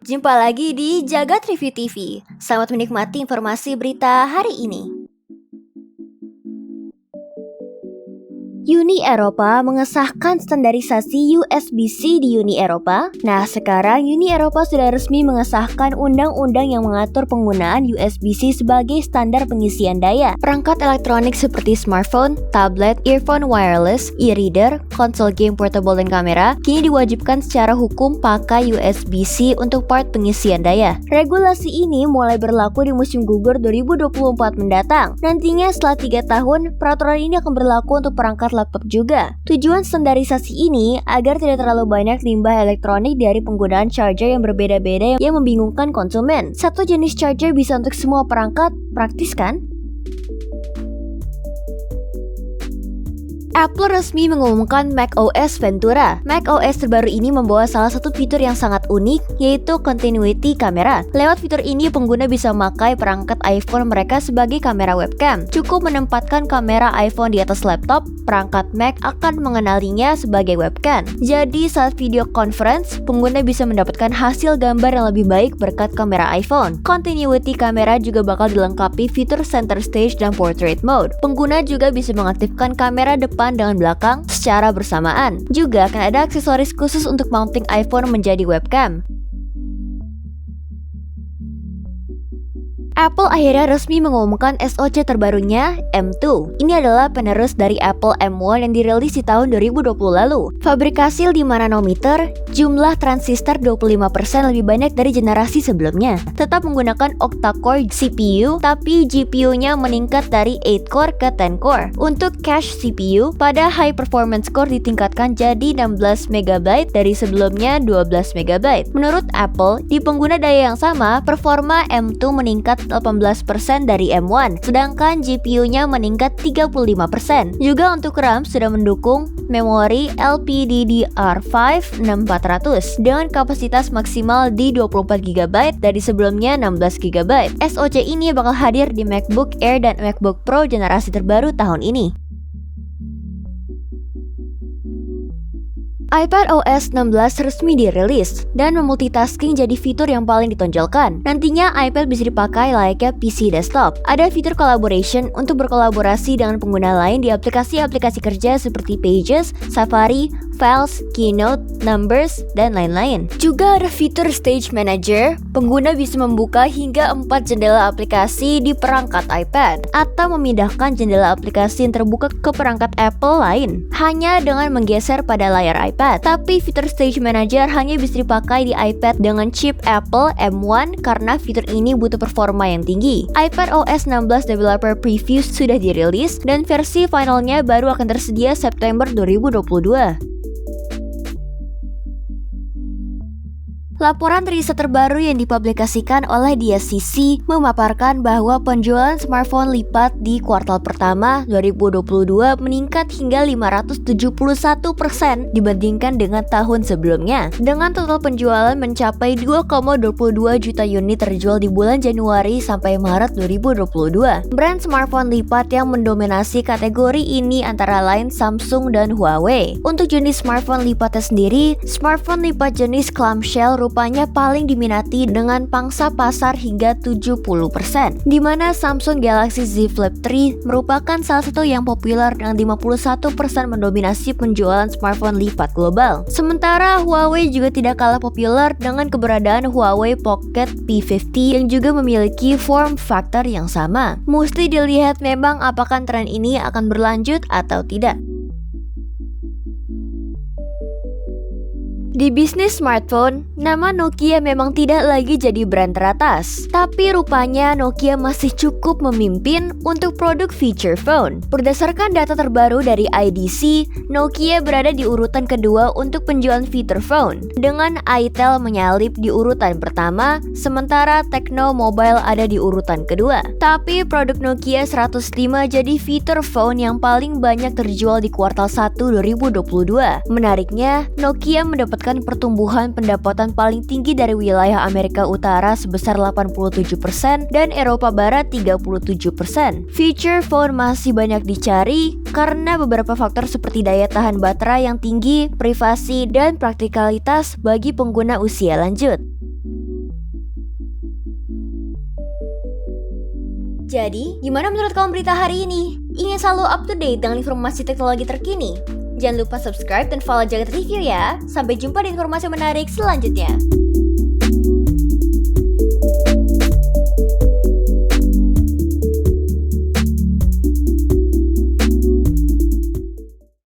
Jumpa lagi di Jagat Review TV. Selamat menikmati informasi berita hari ini. Uni Eropa mengesahkan standarisasi USB-C di Uni Eropa. Nah, sekarang Uni Eropa sudah resmi mengesahkan undang-undang yang mengatur penggunaan USB-C sebagai standar pengisian daya. Perangkat elektronik seperti smartphone, tablet, earphone wireless, e-reader, konsol game portable dan kamera kini diwajibkan secara hukum pakai USB-C untuk part pengisian daya. Regulasi ini mulai berlaku di musim gugur 2024 mendatang. Nantinya setelah 3 tahun, peraturan ini akan berlaku untuk perangkat laptop juga. Tujuan standarisasi ini agar tidak terlalu banyak limbah elektronik dari penggunaan charger yang berbeda-beda yang membingungkan konsumen. Satu jenis charger bisa untuk semua perangkat, praktis kan? Apple resmi mengumumkan macOS Ventura. macOS terbaru ini membawa salah satu fitur yang sangat unik, yaitu Continuity Camera. Lewat fitur ini, pengguna bisa memakai perangkat iPhone mereka sebagai kamera webcam. Cukup menempatkan kamera iPhone di atas laptop, perangkat Mac akan mengenalinya sebagai webcam. Jadi saat video conference, pengguna bisa mendapatkan hasil gambar yang lebih baik berkat kamera iPhone. Continuity Camera juga bakal dilengkapi fitur Center Stage dan Portrait Mode. Pengguna juga bisa mengaktifkan kamera depan dengan belakang secara bersamaan. Juga akan ada aksesoris khusus untuk mounting iPhone menjadi webcam. Apple akhirnya resmi mengumumkan SoC terbarunya, M2. Ini adalah penerus dari Apple M1 yang dirilis di tahun 2020 lalu. Fabrikasi 5 nanometer, jumlah transistor 25% lebih banyak dari generasi sebelumnya. Tetap menggunakan octa-core CPU, tapi GPU-nya meningkat dari 8-core ke 10-core. Untuk cache CPU, pada high performance core ditingkatkan jadi 16 MB dari sebelumnya 12 MB. Menurut Apple, di pengguna daya yang sama, performa M2 meningkat 18% dari M1, sedangkan GPU-nya meningkat 35%. Juga untuk RAM sudah mendukung memori LPDDR5 6400 dengan kapasitas maksimal di 24 GB dari sebelumnya 16 GB. SoC ini bakal hadir di MacBook Air dan MacBook Pro generasi terbaru tahun ini. iPadOS 16 resmi dirilis dan memultitasking jadi fitur yang paling ditonjolkan. Nantinya iPad bisa dipakai layaknya PC desktop. Ada fitur collaboration untuk berkolaborasi dengan pengguna lain di aplikasi-aplikasi kerja seperti Pages, Safari, Files, Keynote, Numbers, dan lain-lain. Juga ada fitur Stage Manager. Pengguna bisa membuka hingga 4 jendela aplikasi di perangkat iPad atau memindahkan jendela aplikasi yang terbuka ke perangkat Apple lain hanya dengan menggeser pada layar iPad. Tapi fitur Stage Manager hanya bisa dipakai di iPad dengan chip Apple M1 karena fitur ini butuh performa yang tinggi. iPadOS 16 Developer Preview sudah dirilis dan versi finalnya baru akan tersedia September 2022. Laporan riset terbaru yang dipublikasikan oleh DSCC memaparkan bahwa penjualan smartphone lipat di kuartal pertama 2022 meningkat hingga 571% dibandingkan dengan tahun sebelumnya. Dengan total penjualan mencapai 2,22 juta unit terjual di bulan Januari sampai Maret 2022. Brand smartphone lipat yang mendominasi kategori ini antara lain Samsung dan Huawei. Untuk jenis smartphone lipatnya sendiri, smartphone lipat jenis clamshell rupanya paling diminati dengan pangsa pasar hingga 70%, di mana Samsung Galaxy Z Flip 3 merupakan salah satu yang populer dengan 51% mendominasi penjualan smartphone lipat global. Sementara Huawei juga tidak kalah populer dengan keberadaan Huawei Pocket P50 yang juga memiliki form factor yang sama. Mesti dilihat memang apakah tren ini akan berlanjut atau tidak. Di bisnis smartphone, nama Nokia memang tidak lagi jadi brand teratas. Tapi rupanya Nokia masih cukup memimpin untuk produk feature phone. Berdasarkan data terbaru dari IDC, Nokia berada di urutan kedua untuk penjualan feature phone, dengan Itel menyalip di urutan pertama, sementara Tecno Mobile ada di urutan kedua. Tapi produk Nokia 105 jadi feature phone yang paling banyak terjual di kuartal 1 2022. Menariknya, Nokia mendapatkan pertumbuhan pendapatan paling tinggi dari wilayah Amerika Utara sebesar 87% dan Eropa Barat 37%. Feature phone masih banyak dicari karena beberapa faktor seperti daya tahan baterai yang tinggi, privasi, dan praktikalitas bagi pengguna usia lanjut. Jadi, gimana menurut kamu berita hari ini? Ingin selalu up to date dengan informasi teknologi terkini? Jangan lupa subscribe dan follow Jagat Review ya. Sampai jumpa di informasi menarik selanjutnya.